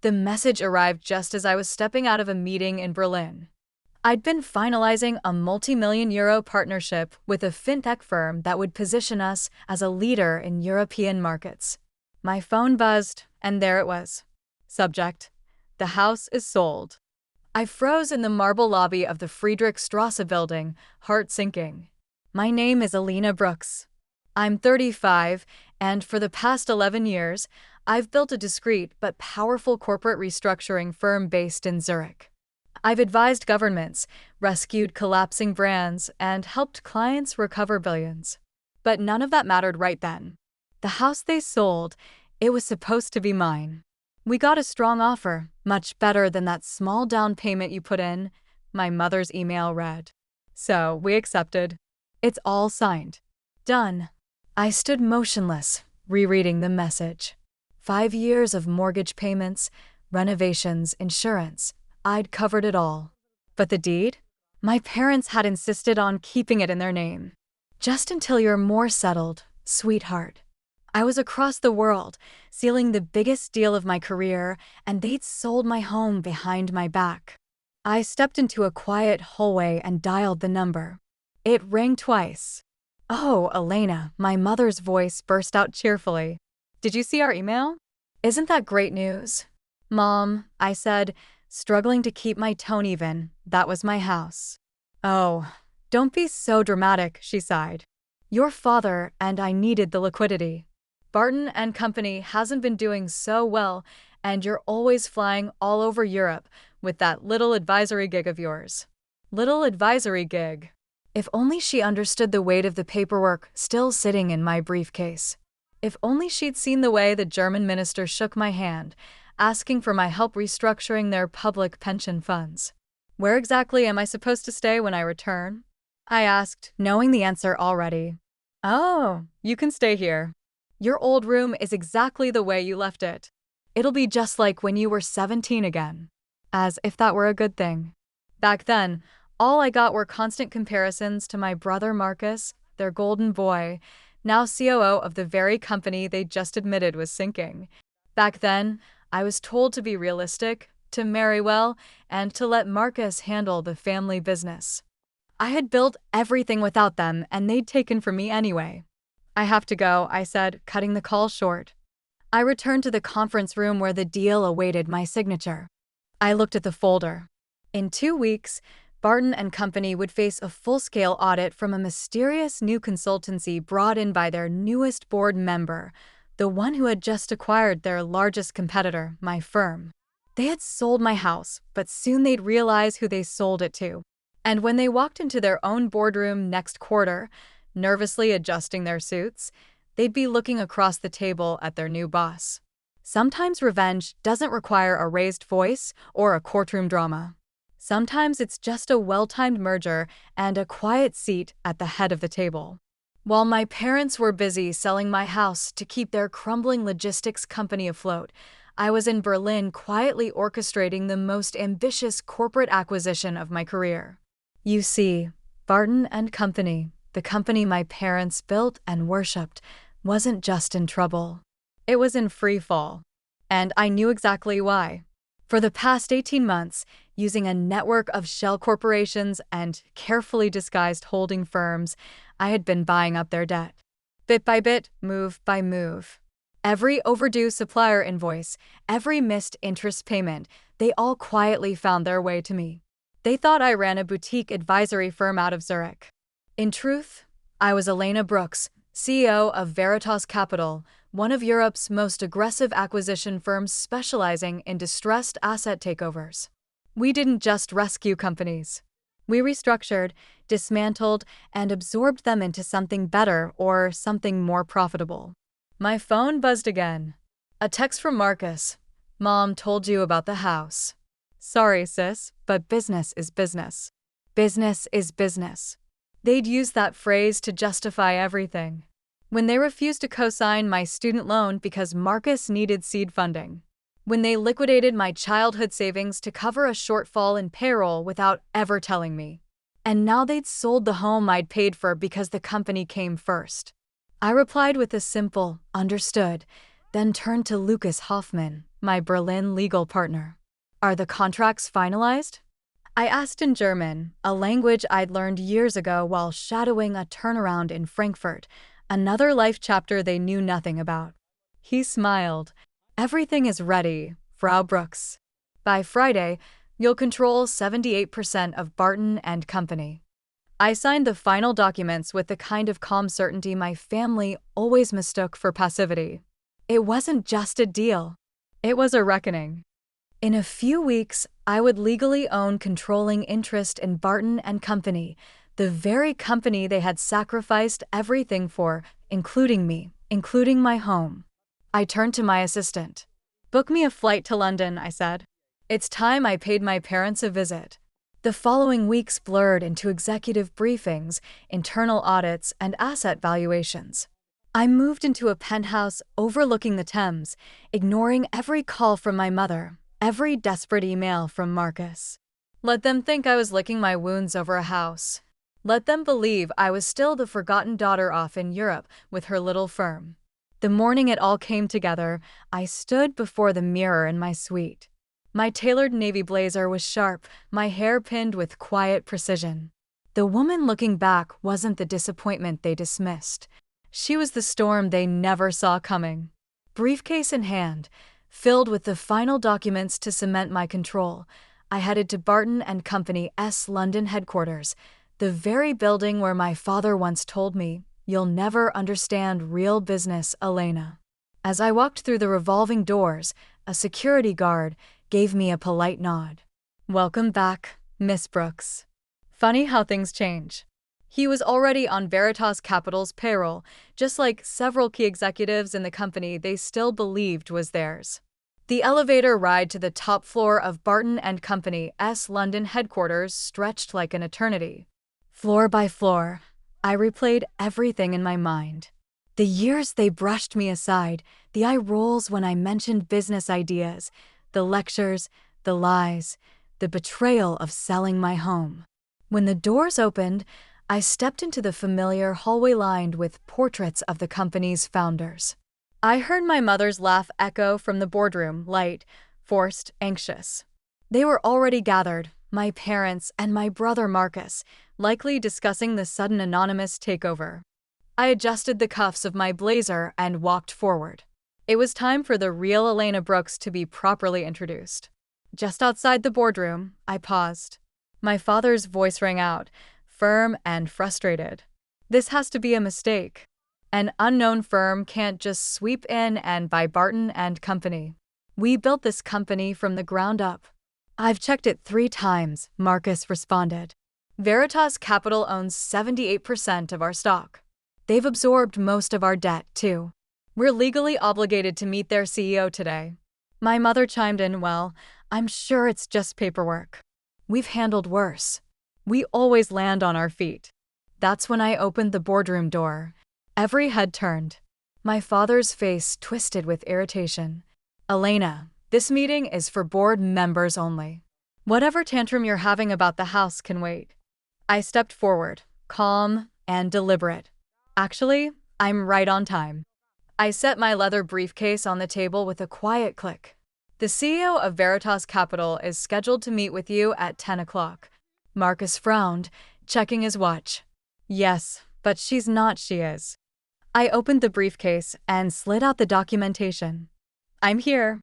The message arrived just as I was stepping out of a meeting in Berlin. I'd been finalizing a multi-million euro partnership with a fintech firm that would position us as a leader in European markets. My phone buzzed, and there it was. Subject: The house is sold. I froze in the marble lobby of the Friedrichstrasse building, heart sinking. My name is Alina Brooks. I'm 35, and for the past 11 years, I've built a discreet but powerful corporate restructuring firm based in Zurich. I've advised governments, rescued collapsing brands, and helped clients recover billions. But none of that mattered right then. The house they sold, it was supposed to be mine. We got a strong offer, much better than that small down payment you put in, my mother's email read. So we accepted. It's all signed. Done. I stood motionless, rereading the message. 5 years of mortgage payments, renovations, insurance. I'd covered it all. But the deed? My parents had insisted on keeping it in their name. Just until you're more settled, sweetheart. I was across the world, sealing the biggest deal of my career, and they'd sold my home behind my back. I stepped into a quiet hallway and dialed the number. It rang twice. "Oh, Elena," my mother's voice burst out cheerfully. "Did you see our email? Isn't that great news?" "Mom," I said, struggling to keep my tone even, "that was my house." "Oh, don't be so dramatic," she sighed. "Your father and I needed the liquidity. Barton and Company hasn't been doing so well, and you're always flying all over Europe with that little advisory gig of yours." Little advisory gig. If only she understood the weight of the paperwork still sitting in my briefcase. If only she'd seen the way the German minister shook my hand, asking for my help restructuring their public pension funds. "Where exactly am I supposed to stay when I return?" I asked, knowing the answer already. "Oh, you can stay here. Your old room is exactly the way you left it. It'll be just like when you were 17 again." As if that were a good thing. Back then, all I got were constant comparisons to my brother Marcus, their golden boy, now COO of the very company they just admitted was sinking. Back then, I was told to be realistic, to marry well, and to let Marcus handle the family business. I had built everything without them, and they'd taken from me anyway. "I have to go," I said, cutting the call short. I returned to the conference room where the deal awaited my signature. I looked at the folder. In 2 weeks, Barton and Company would face a full-scale audit from a mysterious new consultancy brought in by their newest board member, the one who had just acquired their largest competitor, my firm. They had sold my house, but soon they'd realize who they sold it to. And when they walked into their own boardroom next quarter, nervously adjusting their suits, they'd be looking across the table at their new boss. Sometimes revenge doesn't require a raised voice or a courtroom drama. Sometimes it's just a well-timed merger and a quiet seat at the head of the table. While my parents were busy selling my house to keep their crumbling logistics company afloat, I was in Berlin quietly orchestrating the most ambitious corporate acquisition of my career. You see, Barton and Company, the company my parents built and worshipped, wasn't just in trouble. It was in free fall. And I knew exactly why. For the past 18 months, using a network of shell corporations and carefully disguised holding firms, I had been buying up their debt. Bit by bit, move by move. Every overdue supplier invoice, every missed interest payment, they all quietly found their way to me. They thought I ran a boutique advisory firm out of Zurich. In truth, I was Elena Brooks, CEO of Veritas Capital, one of Europe's most aggressive acquisition firms specializing in distressed asset takeovers. We didn't just rescue companies. We restructured, dismantled, and absorbed them into something better or something more profitable. My phone buzzed again. A text from Marcus. "Mom told you about the house." "Sorry, sis, but business is business. Business is business." They'd use that phrase to justify everything. When they refused to co-sign my student loan because Marcus needed seed funding. When they liquidated my childhood savings to cover a shortfall in payroll without ever telling me. And now they'd sold the home I'd paid for because the company came first. I replied with a simple, "Understood." then turned to Lucas Hoffman, my Berlin legal partner. Are the contracts finalized? I asked in German, a language I'd learned years ago while shadowing a turnaround in Frankfurt, another life chapter they knew nothing about. He smiled. Everything is ready, Frau Brooks. By Friday, you'll control 78% of Barton and Company. I signed the final documents with the kind of calm certainty my family always mistook for passivity. It wasn't just a deal. It was a reckoning. In a few weeks, I would legally own controlling interest in Barton and Company, the very company they had sacrificed everything for, including me, including my home. I turned to my assistant. Book me a flight to London, I said. It's time I paid my parents a visit. The following weeks blurred into executive briefings, internal audits, and asset valuations. I moved into a penthouse overlooking the Thames, ignoring every call from my mother, every desperate email from Marcus. Let them think I was licking my wounds over a house. Let them believe I was still the forgotten daughter off in Europe with her little firm. The morning it all came together, I stood before the mirror in my suite. My tailored navy blazer was sharp, my hair pinned with quiet precision. The woman looking back wasn't the disappointment they dismissed. She was the storm they never saw coming. Briefcase in hand, filled with the final documents to cement my control, I headed to Barton and Company's London headquarters, the very building where my father once told me, "You'll never understand real business, Elena." As I walked through the revolving doors, a security guard gave me a polite nod. Welcome back, Miss Brooks. Funny how things change. He was already on Veritas Capital's payroll, just like several key executives in the company they still believed was theirs. The elevator ride to the top floor of Barton and Company's London headquarters stretched like an eternity. Floor by floor, I replayed everything in my mind. The years they brushed me aside, the eye rolls when I mentioned business ideas, the lectures, the lies, the betrayal of selling my home. When the doors opened, I stepped into the familiar hallway lined with portraits of the company's founders. I heard my mother's laugh echo from the boardroom, light, forced, anxious. They were already gathered, my parents and my brother Marcus, likely discussing the sudden anonymous takeover. I adjusted the cuffs of my blazer and walked forward. It was time for the real Elena Brooks to be properly introduced. Just outside the boardroom, I paused. My father's voice rang out, firm and frustrated. This has to be a mistake. An unknown firm can't just sweep in and buy Barton and Company. We built this company from the ground up. I've checked it 3 times, Marcus responded. Veritas Capital owns 78% of our stock. They've absorbed most of our debt, too. We're legally obligated to meet their CEO today. My mother chimed in, well, I'm sure it's just paperwork. We've handled worse. We always land on our feet. That's when I opened the boardroom door. Every head turned. My father's face twisted with irritation. Elena, this meeting is for board members only. Whatever tantrum you're having about the house can wait. I stepped forward, calm and deliberate. Actually, I'm right on time. I set my leather briefcase on the table with a quiet click. The CEO of Veritas Capital is scheduled to meet with you at 10 o'clock. Marcus frowned, checking his watch. Yes, but she's not, she is. I opened the briefcase and slid out the documentation. I'm here.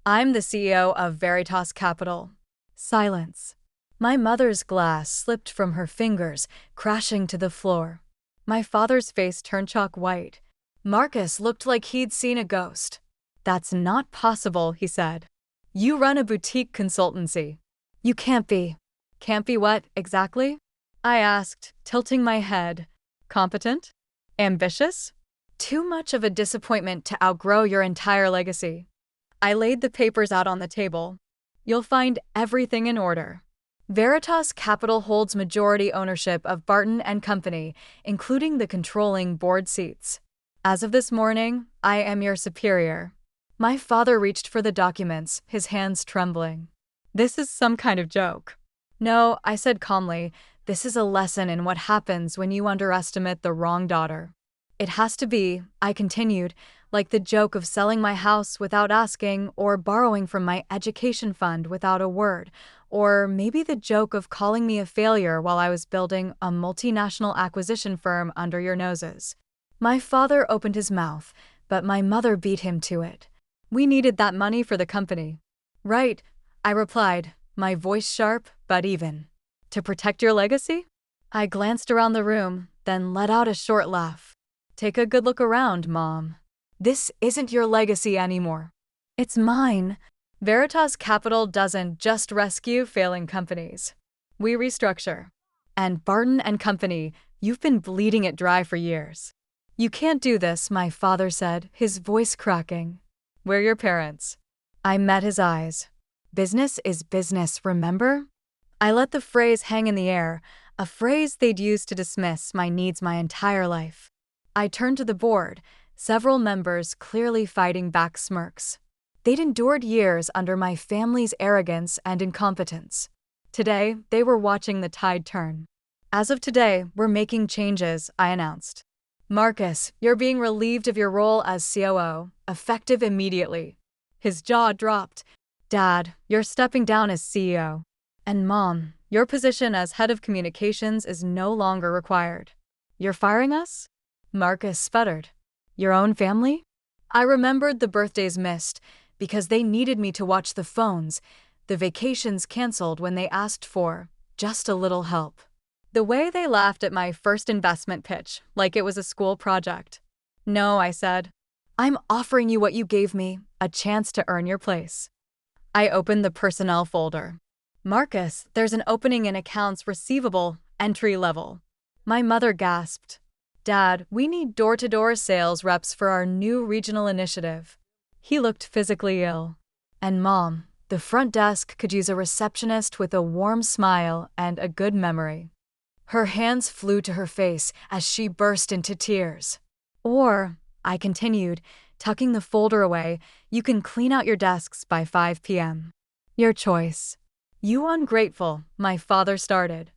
I'm the CEO of Veritas Capital. Silence. My mother's glass slipped from her fingers, crashing to the floor. My father's face turned chalk white. Marcus looked like he'd seen a ghost. That's not possible, he said. You run a boutique consultancy. You can't be. Can't be what, exactly? I asked, tilting my head. Competent? Ambitious? Too much of a disappointment to outgrow your entire legacy. I laid the papers out on the table. You'll find everything in order. Veritas Capital holds majority ownership of Barton and Company, including the controlling board seats. As of this morning, I am your superior. My father reached for the documents, his hands trembling. This is some kind of joke. No, I said calmly, this is a lesson in what happens when you underestimate the wrong daughter. It has to be, I continued, like the joke of selling my house without asking or borrowing from my education fund without a word, or maybe the joke of calling me a failure while I was building a multinational acquisition firm under your noses. My father opened his mouth, but my mother beat him to it. We needed that money for the company. Right, I replied, my voice sharp but even. To protect your legacy? I glanced around the room, then let out a short laugh. Take a good look around, Mom. This isn't your legacy anymore. It's mine. Veritas Capital doesn't just rescue failing companies. We restructure. And Barton and Company, you've been bleeding it dry for years. You can't do this, my father said, his voice cracking. We're your parents. I met his eyes. Business is business, remember? I let the phrase hang in the air, a phrase they'd used to dismiss my needs my entire life. I turned to the board, several members clearly fighting back smirks. They'd endured years under my family's arrogance and incompetence. Today, they were watching the tide turn. As of today, we're making changes, I announced. Marcus, you're being relieved of your role as COO, effective immediately. His jaw dropped. Dad, you're stepping down as CEO. And Mom, your position as head of communications is no longer required. You're firing us? Marcus sputtered. Your own family? I remembered the birthdays missed, because they needed me to watch the phones, the vacations canceled when they asked for just a little help. The way they laughed at my first investment pitch, like it was a school project. No, I said. I'm offering you what you gave me, a chance to earn your place. I opened the personnel folder. Marcus, there's an opening in accounts receivable, entry level. My mother gasped. Dad, we need door-to-door sales reps for our new regional initiative. He looked physically ill. And Mom, the front desk could use a receptionist with a warm smile and a good memory. Her hands flew to her face as she burst into tears. Or, I continued, tucking the folder away, you can clean out your desks by 5 p.m. Your choice. You ungrateful, my father started.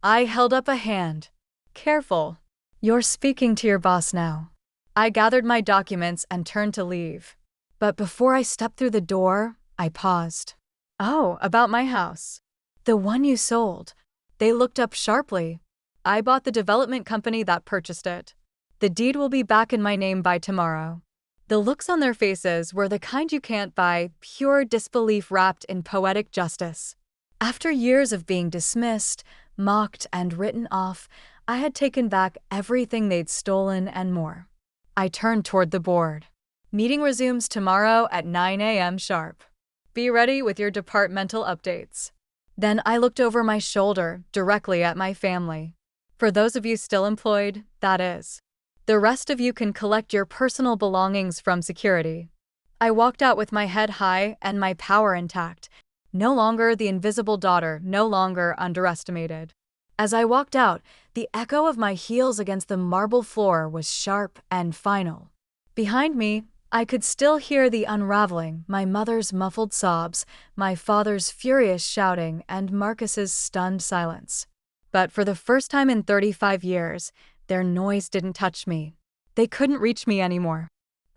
I held up a hand. Careful. You're speaking to your boss now. I gathered my documents and turned to leave. But before I stepped through the door, I paused. Oh, about my house. The one you sold. They looked up sharply. I bought the development company that purchased it. The deed will be back in my name by tomorrow. The looks on their faces were the kind you can't buy, pure disbelief wrapped in poetic justice. After years of being dismissed, mocked, and written off, I had taken back everything they'd stolen and more. I turned toward the board. Meeting resumes tomorrow at 9 a.m. sharp. Be ready with your departmental updates. Then I looked over my shoulder, directly at my family. For those of you still employed, that is. The rest of you can collect your personal belongings from security. I walked out with my head high and my power intact. No longer the invisible daughter, no longer underestimated. As I walked out, the echo of my heels against the marble floor was sharp and final. Behind me, I could still hear the unraveling, my mother's muffled sobs, my father's furious shouting, and Marcus's stunned silence. But for the first time in 35 years, their noise didn't touch me. They couldn't reach me anymore.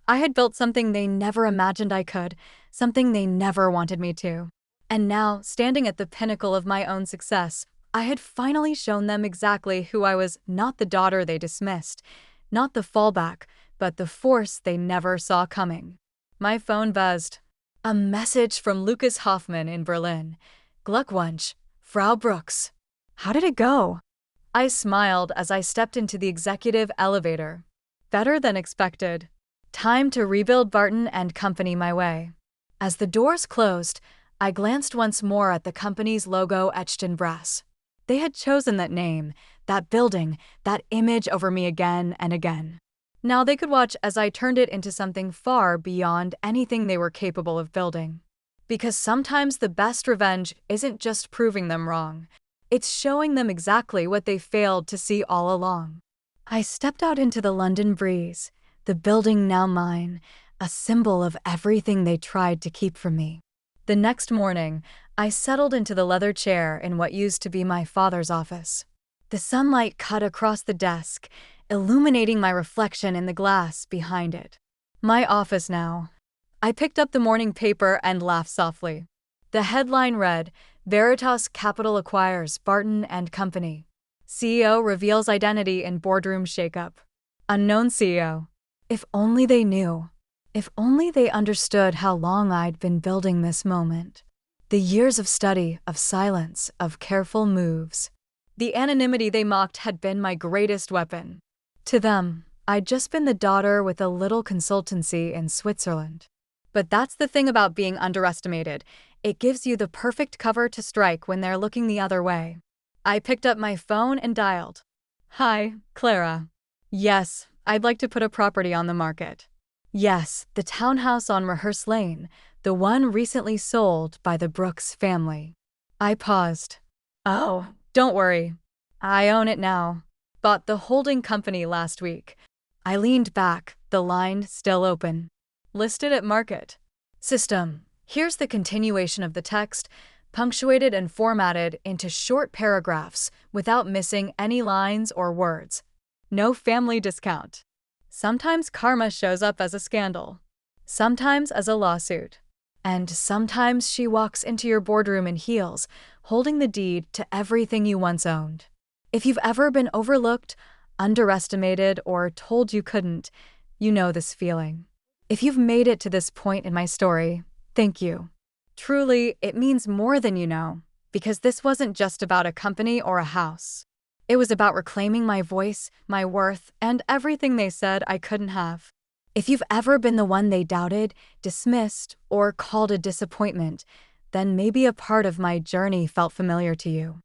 I had built something they never imagined I could, something they never wanted me to. And now, standing at the pinnacle of my own success, I had finally shown them exactly who I was, not the daughter they dismissed, not the fallback, but the force they never saw coming. My phone buzzed. A message from Lucas Hoffman in Berlin. Glückwunsch, Frau Brooks. How did it go? I smiled as I stepped into the executive elevator. Better than expected. Time to rebuild Barton and Company my way. As the doors closed, I glanced once more at the company's logo etched in brass. They had chosen that name, that building, that image over me again and again. Now they could watch as I turned it into something far beyond anything they were capable of building. Because sometimes the best revenge isn't just proving them wrong. It's showing them exactly what they failed to see all along. I stepped out into the London breeze, the building now mine, a symbol of everything they tried to keep from me. The next morning, I settled into the leather chair in what used to be my father's office. The sunlight cut across the desk, illuminating my reflection in the glass behind it. My office now. I picked up the morning paper and laughed softly. The headline read, Veritas Capital acquires Barton and Company. CEO reveals identity in boardroom shakeup. Unknown CEO. If only they knew. If only they understood how long I'd been building this moment. The years of study, of silence, of careful moves. The anonymity they mocked had been my greatest weapon. To them, I'd just been the daughter with a little consultancy in Switzerland. But that's the thing about being underestimated. It gives you the perfect cover to strike when they're looking the other way. I picked up my phone and dialed. Hi, Clara. Yes, I'd like to put a property on the market. Yes, the townhouse on Rehearse Lane, the one recently sold by the Brooks family. I paused. Oh, don't worry. I own it now. Bought the holding company last week. I leaned back, the line still open. Listed at market. System. Here's the continuation of the text, punctuated and formatted into short paragraphs without missing any lines or words. No family discount. Sometimes karma shows up as a scandal. Sometimes as a lawsuit. And sometimes she walks into your boardroom in heels, holding the deed to everything you once owned. If you've ever been overlooked, underestimated, or told you couldn't, you know this feeling. If you've made it to this point in my story, thank you. Truly, it means more than you know, because this wasn't just about a company or a house. It was about reclaiming my voice, my worth, and everything they said I couldn't have. If you've ever been the one they doubted, dismissed, or called a disappointment, then maybe a part of my journey felt familiar to you.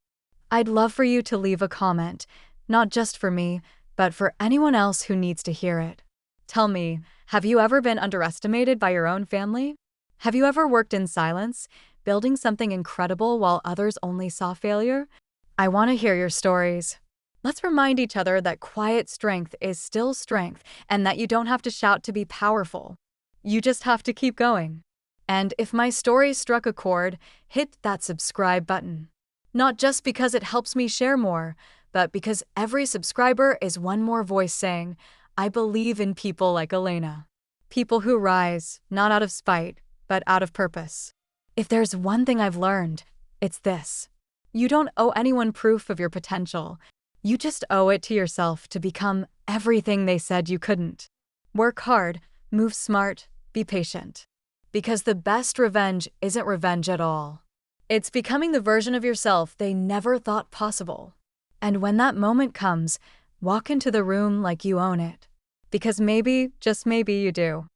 I'd love for you to leave a comment, not just for me, but for anyone else who needs to hear it. Tell me, have you ever been underestimated by your own family? Have you ever worked in silence, building something incredible while others only saw failure? I want to hear your stories. Let's remind each other that quiet strength is still strength and that you don't have to shout to be powerful. You just have to keep going. And if my story struck a chord, hit that subscribe button. Not just because it helps me share more, but because every subscriber is one more voice saying, I believe in people like Elena. People who rise, not out of spite, but out of purpose. If there's one thing I've learned, it's this. You don't owe anyone proof of your potential. You just owe it to yourself to become everything they said you couldn't. Work hard, move smart, be patient. Because the best revenge isn't revenge at all. It's becoming the version of yourself they never thought possible. And when that moment comes, walk into the room like you own it. Because maybe, just maybe you do.